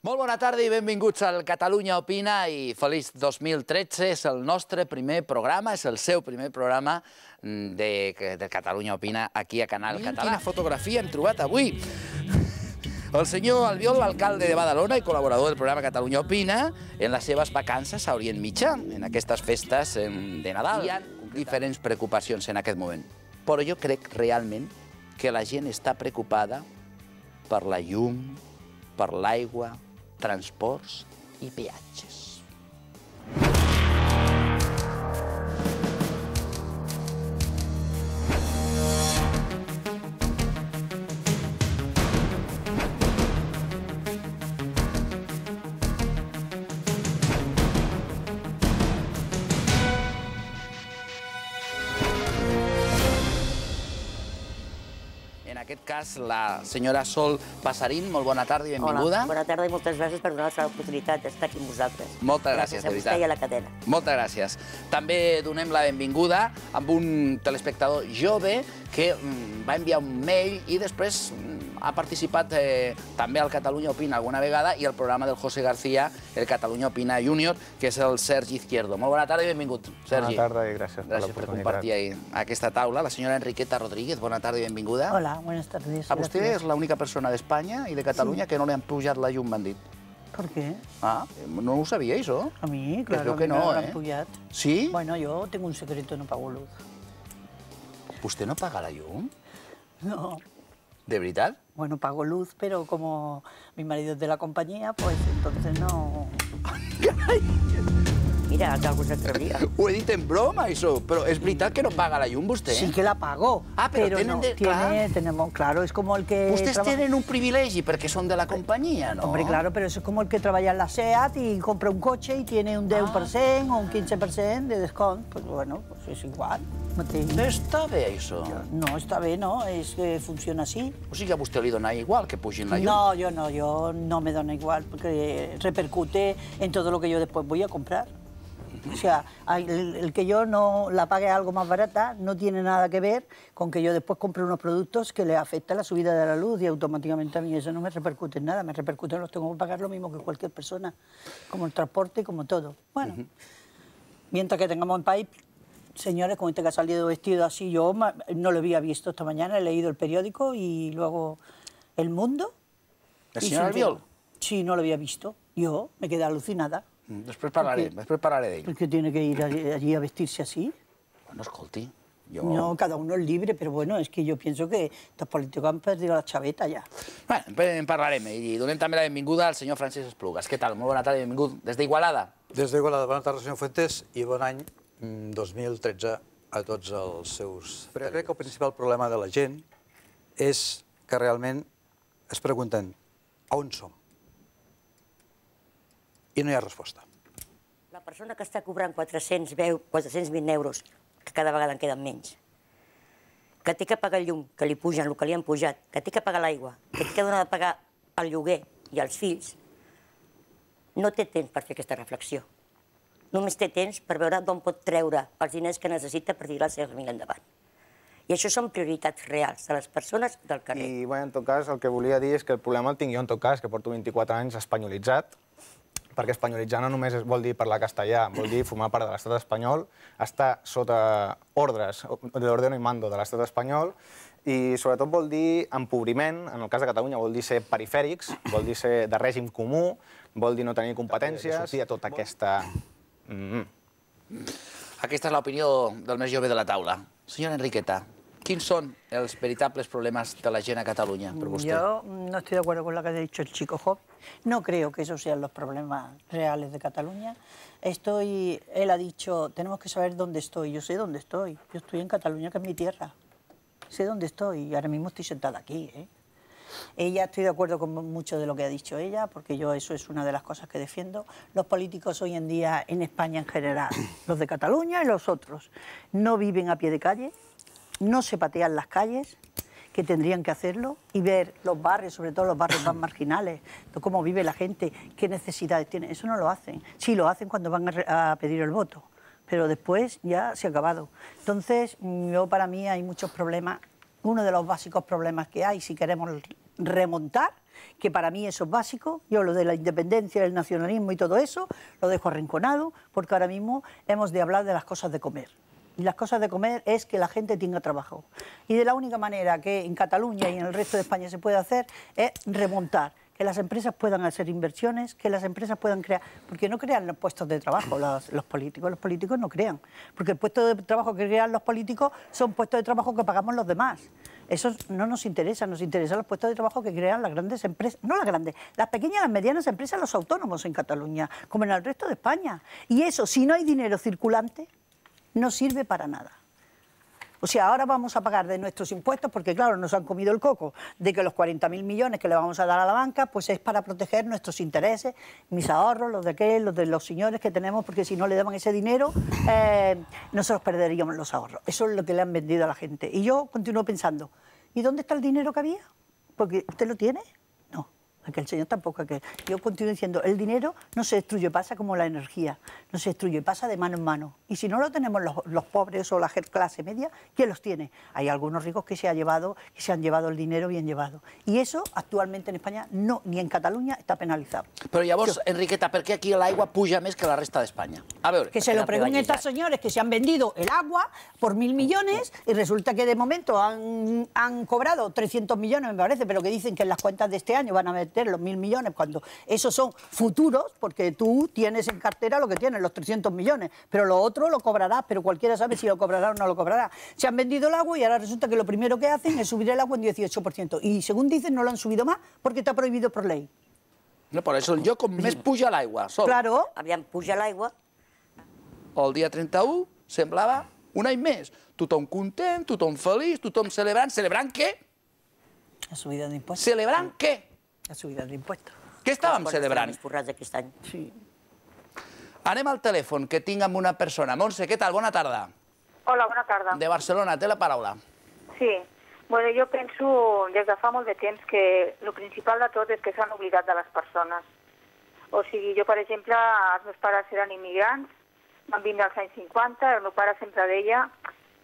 Molt bona tarda i benvinguts al Catalunya Opina i feliç 2013. És el nostre primer programa, és el seu primer programa de Catalunya Opina aquí a Canal Català. Quina fotografia hem trobat avui! El senyor Albiol, l'alcalde de Badalona i col·laborador del programa Catalunya Opina, en les seves vacances a Orient Mitjà, en aquestes festes de Nadal. Hi ha diferents preocupacions en aquest moment, però jo crec realment que la gent està preocupada per la llum, per l'aigua, transports i peatges. En aquest cas, la senyora Sol Passarín, molt bona tarda i benvinguda. Hola, bona tarda i moltes gràcies per donar-nos l'oportunitat d'estar aquí amb vosaltres. Moltes gràcies, de veritat. Gràcies a vostè i a la cadena. Moltes gràcies. També donem la benvinguda amb un telespectador jove que va enviar un mail i després ha participat també al Catalunya Opina alguna vegada i al programa del José García, el Catalunya Opina Júnior, que és el Sergi Izquierdo. Molt bona tarda i benvingut, Sergi. Bona tarda i gràcies per l'oportunitat. Gràcies per compartir aquesta taula. La senyora Enriqueta Rodríguez, bona tarda i benvinguda. Hola, buenas tardes. A vostè és l'única persona d'Espanya i de Catalunya que no li han pujat la llum, m'han dit. ¿Por qué? Ah, no ho sabia, això? A mí, claro, que no, me han pujat. Sí? Bueno, yo tengo un secreto, no pago luz. ¿Vostè no paga la llum? No. ¿De veritat? Bueno, pago luz, pero como mi marido es de la compañía, pues entonces no... Mira, algú s'atreviria. Ho he dit en broma, això, però és veritat que no paga la llum, vostè? Sí que la pago. Ah, pero no, tenemos, claro, es como el que... Ustedes tienen un privilegi perquè són de la companyia, ¿no? Hombre, claro, pero eso es como el que trabaja en la SEAT y compra un coche y tiene un 10% o un 15% de descuento. Pues bueno, pues es igual. Està bé, això? No, està bé, no, es que funciona así. O sigui, a vostè li dona igual que pugin la llum? No, yo no me dona igual, porque repercute en todo lo que yo después voy a comprar. O sea, el que yo no la pague algo más barata no tiene nada que ver con que yo después compre unos productos que le afecta la subida de la luz y automáticamente a mí eso no me repercute en nada, me repercute en los tengo que pagar lo mismo que cualquier persona, como el transporte y como todo. Bueno, mientras que tengamos en país, señores, como este que ha salido vestido así, yo no lo había visto esta mañana, he leído el periódico y luego El Mundo. ¿La señora Albiol? Sí, no lo había visto. Yo me quedé alucinada. Després parlaré d'ell. ¿Por qué tiene que ir allí a vestirse así? Bueno, escolti, jo... No, cada uno es libre, pero bueno, es que yo pienso que estos políticos han perdido la chaveta ya. Bueno, en parlarem i donem també la benvinguda al senyor Francesc Esplugas. Què tal? Molt bona tarda i benvingut des d'Igualada. Des d'Igualada, bona tarda, senyor Fuentes, i bon any 2013 a tots els seus... Però jo crec que el principal problema de la gent és que realment es pregunten on som? I no hi ha resposta. La persona que està cobrant 420 euros, que cada vegada en queden menys, que té que pagar el llum, que li pugen el que li han pujat, que té que pagar l'aigua, que té que donar de pagar el lloguer i els fills, no té temps per fer aquesta reflexió. Només té temps per veure d'on pot treure els diners que necessita per tirar la seva família endavant. I això són prioritats reals de les persones del carrer. I, bueno, en tot cas, el que volia dir és que el problema el tinc jo, en tot cas, que porto 24 anys espanyolitzat, perquè espanyolitzar no només vol dir parlar castellà, vol dir formar part de l'estat espanyol, estar sota ordres, de l'ordeno i mando de l'estat espanyol, i sobretot vol dir empobriment, en el cas de Catalunya vol dir ser perifèrics, vol dir ser de règim comú, vol dir no tenir competències, i tota aquesta... Aquesta és l'opinió del més jove de la taula. Senyora Enriqueta, quins són els veritables problemas de la gent a Catalunya, per vostè? Yo no estoy de acuerdo con lo que ha dicho el chico joven. No creo que esos sean los problemas reales de Cataluña. Él ha dicho, tenemos que saber dónde estoy. Yo sé dónde estoy. Yo estoy en Cataluña, que es mi tierra. Sé dónde estoy y ahora mismo estoy sentada aquí, ¿eh? Ella, estoy de acuerdo con mucho de lo que ha dicho ella, porque yo eso es una de las cosas que defiendo. Los políticos hoy en día en España en general, los de Cataluña y los otros, no viven a pie de calle, no se patean las calles, que tendrían que hacerlo, y ver los barrios, sobre todo los barrios más marginales, cómo vive la gente, qué necesidades tiene. Eso no lo hacen. Sí, lo hacen cuando van a pedir el voto, pero después ya se ha acabado. Entonces, para mí hay muchos problemas. Uno de los básicos problemas que hay, si queremos remontar, que para mí eso es básico. Yo lo de la independencia, el nacionalismo y todo eso lo dejo arrinconado, porque ahora mismo hemos de hablar de las cosas de comer. Y las cosas de comer es que la gente tenga trabajo. Y de la única manera que en Cataluña y en el resto de España se puede hacer es remontar, que las empresas puedan hacer inversiones, que las empresas puedan crear, porque no crean los puestos de trabajo los políticos no crean, porque el puesto de trabajo que crean los políticos son puestos de trabajo que pagamos los demás. Eso no nos interesan los puestos de trabajo que crean las grandes empresas, no las grandes, las pequeñas y las medianas empresas, los autónomos en Cataluña, como en el resto de España. Y eso, si no hay dinero circulante, no sirve para nada. O sea, ahora vamos a pagar de nuestros impuestos, porque claro, nos han comido el coco, de que los 40.000 millones que le vamos a dar a la banca, pues es para proteger nuestros intereses, mis ahorros, los de los señores que tenemos, porque si no le daban ese dinero, nosotros perderíamos los ahorros. Eso es lo que le han vendido a la gente. Y yo continúo pensando, ¿y dónde está el dinero que había? Porque ¿usted lo tiene? No. Aquel señor tampoco. Yo continúo diciendo, el dinero no se destruye, pasa como la energía, no se destruye, pasa de mano en mano. Y si no lo tenemos los pobres o la clase media, ¿quién los tiene? Hay algunos ricos que se han llevado el dinero bien llevado. Y eso actualmente en España, no, ni en Cataluña, está penalizado. Però llavors, Enriqueta, per què aquí l'aigua puja més que la resta d'Espanya? A veure... Que se lo pregunten estos señores que se han vendido el agua por 1.000 millones y resulta que de momento han cobrado 300 millones, me parece, pero que dicen que en las cuentas de este año van a meter los 1.000 millones, cuando esos son futuros, porque tú tienes en cartera lo que tienes, los 300 millones, pero lo otro lo cobrarás, pero cualquiera sabe si lo cobrará o no lo cobrará. Se han vendido el agua y ahora resulta que lo primero que hacen es subir el agua en 18%. Y según dicen, no lo han subido más porque está prohibido por ley. No, per això el lloc on més puja l'aigua. Claro. Aviam, puja l'aigua. El dia 31 semblava un any més. Tothom content, tothom feliç, tothom celebrant. Celebrant què? La subida de impuestos. Celebrant què? La subida de impuestos. Què estàvem celebrant? Els forrats d'aquest any. Sí. Anem al telèfon, que tinc amb una persona. Montse, què tal? Bona tarda. Hola, bona tarda. De Barcelona, té la paraula. Sí. Bueno, jo penso des de fa molt de temps que el principal de tot és que s'han oblidat de les persones. O sigui, jo, per exemple, els meus pares eren immigrants, van vindre als anys 50, el meu pare sempre deia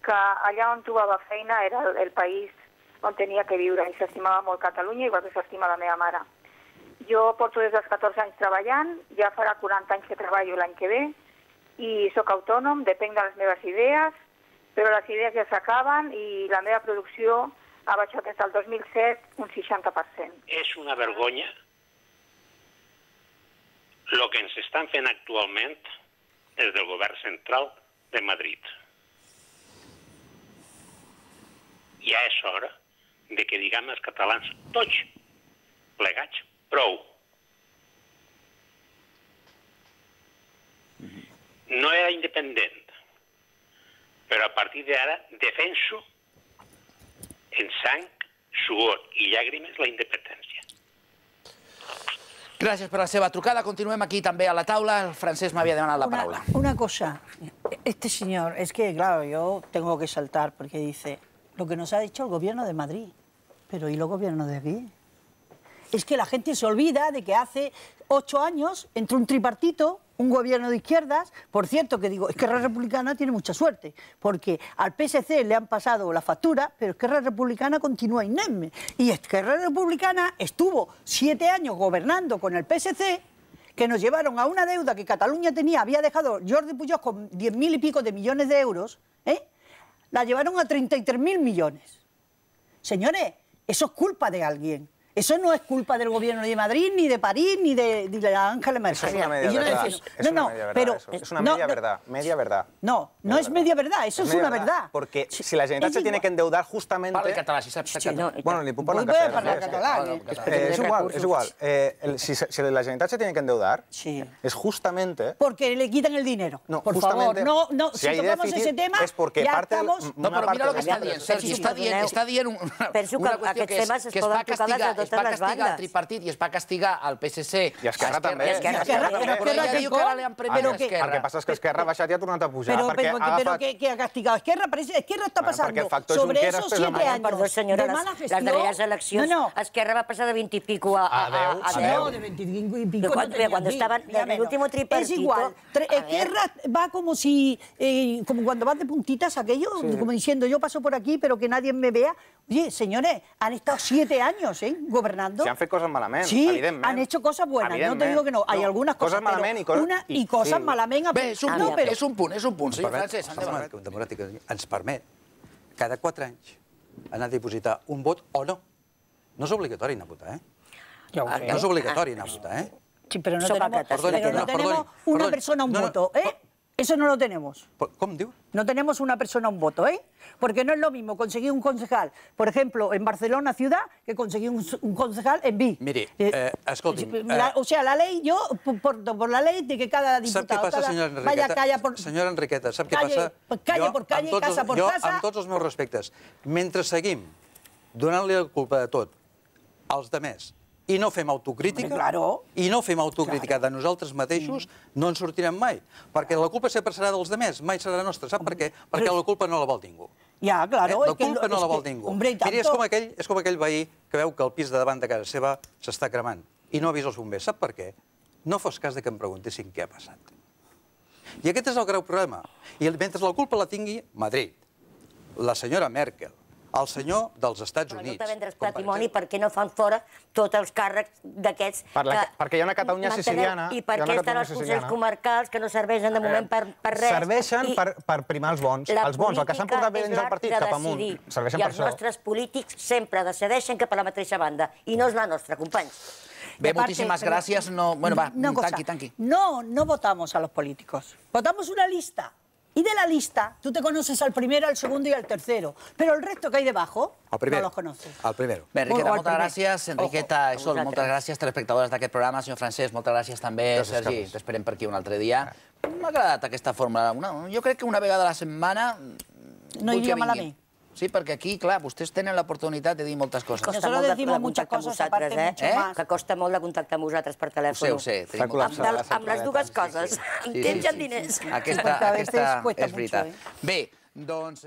que allà on trobava feina era el país on tenia que viure i s'estimava molt Catalunya, igual que s'estima la meva mare. Jo porto des dels 14 anys treballant, ja farà 40 anys que treballo l'any que ve, i sóc autònom, depenc de les meves idees, però les idees ja s'acaben i la meva producció ha baixat des del 2007 un 60%. És una vergonya el que ens estan fent actualment des del govern central de Madrid. Ja és hora de que diguem els catalans, tots plegats, prou. No era independent, però a partir d'ara defenso en sang, suor i llàgrimes la independència. Gràcies per la seva trucada. Continuem aquí també a la taula. El Francesc m'havia demanat la paraula. Una cosa, este señor, es que claro, yo tengo que saltar porque dice lo que nos ha dicho el gobierno de Madrid, pero ¿y los gobiernos de aquí? Es que la gente se olvida de que hace 8 años entró un tripartito, un gobierno de izquierdas. Por cierto, que digo, Esquerra Republicana tiene mucha suerte, porque al PSC le han pasado la factura, pero Esquerra Republicana continúa inerte. Y Esquerra Republicana estuvo 7 años gobernando con el PSC, que nos llevaron a una deuda que Cataluña había dejado Jordi Pujol con 10.000 y pico de millones de euros, la llevaron a 33.000 millones. Señores, eso es culpa de alguien. Eso no es culpa del gobierno ni de Madrid, ni de París, ni de la Ángela Merkel. Eso es una media verdad. Es una media verdad. Media verdad. No, no es media verdad, eso es una verdad. Porque si la Generalitat se tiene que endeudar justamente... Parla català, si saps català. Bueno, ni puc parlar en català. Es igual. Si la Generalitat se tiene que endeudar, es justamente... Porque le quitan el dinero. No, por favor, no, si tocamos ese tema, es porque ya parte estamos... No, però mira el que està dient, Sergi. Està dient una qüestió que es va castigar el tripartit i es va castigar el PSC. I Esquerra també. Però ella diu que ara li han premiat Esquerra. El que passa és que Esquerra ha baixat i ha tornat a pujar. Pero que ha castigado Esquerra, Esquerra está pasando sobre esos 7 años. Perdó, senyora, de mala gestió. les darreres eleccions, Esquerra va passar de 20 y pico a 10. No, de 25 y pico. Cuando estaban en el último tripartito... Es igual. Esquerra va como si, como cuando vas de puntitas aquello, como diciendo yo paso por aquí pero que nadie me vea. Oye, señores, han estado 7 años, gobernando. Si han fet coses malament, sí, evidentment. han hecho cosas buenas, no te digo que no. Hay algunas cosas, malament i coses malament... Bé, és un punt, senyor Francesc. Democràtic ens permet cada 4 anys anar a dipositar un vot o no. No és obligatori anar a votar, Ja ho sé. No és obligatori anar a votar, Sí, pero no tenemos una persona un voto, Eso no lo tenemos. Com diu? No tenemos una persona un voto, Porque no es lo mismo conseguir un concejal, por ejemplo, en Barcelona ciudad, que conseguir un concejal en Vic. Miri, escolti'm... O sea, la ley, yo, por la ley de que cada diputado... Sap què passa, senyora Enriqueta? Vaya, calla por... Senyora Enriqueta, sap què passa? Calle por calle, casa por casa... Jo, amb tots els meus respectes, mentre seguim donant-li la culpa de tot als demés i no fem autocrítica, i no fem autocrítica de nosaltres mateixos, no en sortirem mai. Perquè la culpa sempre serà dels demés, mai serà nostra. Sap per què? Perquè la culpa no la vol ningú. Ja, claro. La culpa no la vol ningú. Miri, és com aquell veí que veu que el pis de davant de casa seva s'està cremant i no avisa els bombers. Sap per què? No fos cas que em preguntessin què ha passat. I aquest és el greu problema. I mentre la culpa la tingui Madrid, la senyora Merkel, el senyor dels Estats Units... No t'ha vendre's patrimoni perquè no fan fora tots els càrrecs d'aquests... Perquè hi ha una Catalunya siciliana... I perquè estan els consells comarcals que no serveixen de moment per res. Serveixen per primar els bons. Els bons, el que s'han portat bé dins del partit, cap amunt. Serveixen per això. I els nostres polítics sempre decideixen cap a la mateixa banda. I no és la nostra, companys. Bé, moltíssimas gracias. Bueno, va, tanqui. No votamos a los políticos. Votamos una lista. Y de la lista, tú te conoces al primero, al segundo y al tercero. Pero el resto que hay debajo, no los conoces. El primero. Bé, Enriqueta, moltes gràcies. Enriqueta, Sol, moltes gràcies. Telespectadores d'aquest programa. Senyor Francesc, moltes gràcies també. Sergi, t'esperem per aquí un altre dia. M'ha agradat aquesta fórmula. Jo crec que una vegada a la setmana... No iria malament. Sí, perquè aquí, clar, vostès tenen l'oportunitat de dir moltes coses. Nosotros decimos muchas cosas, aparte mucho más. Que costa molt de contactar amb vosaltres per telèfon. Ho sé. Amb les dues coses. Amb temps i amb diners. Aquesta és veritat. Bé, doncs...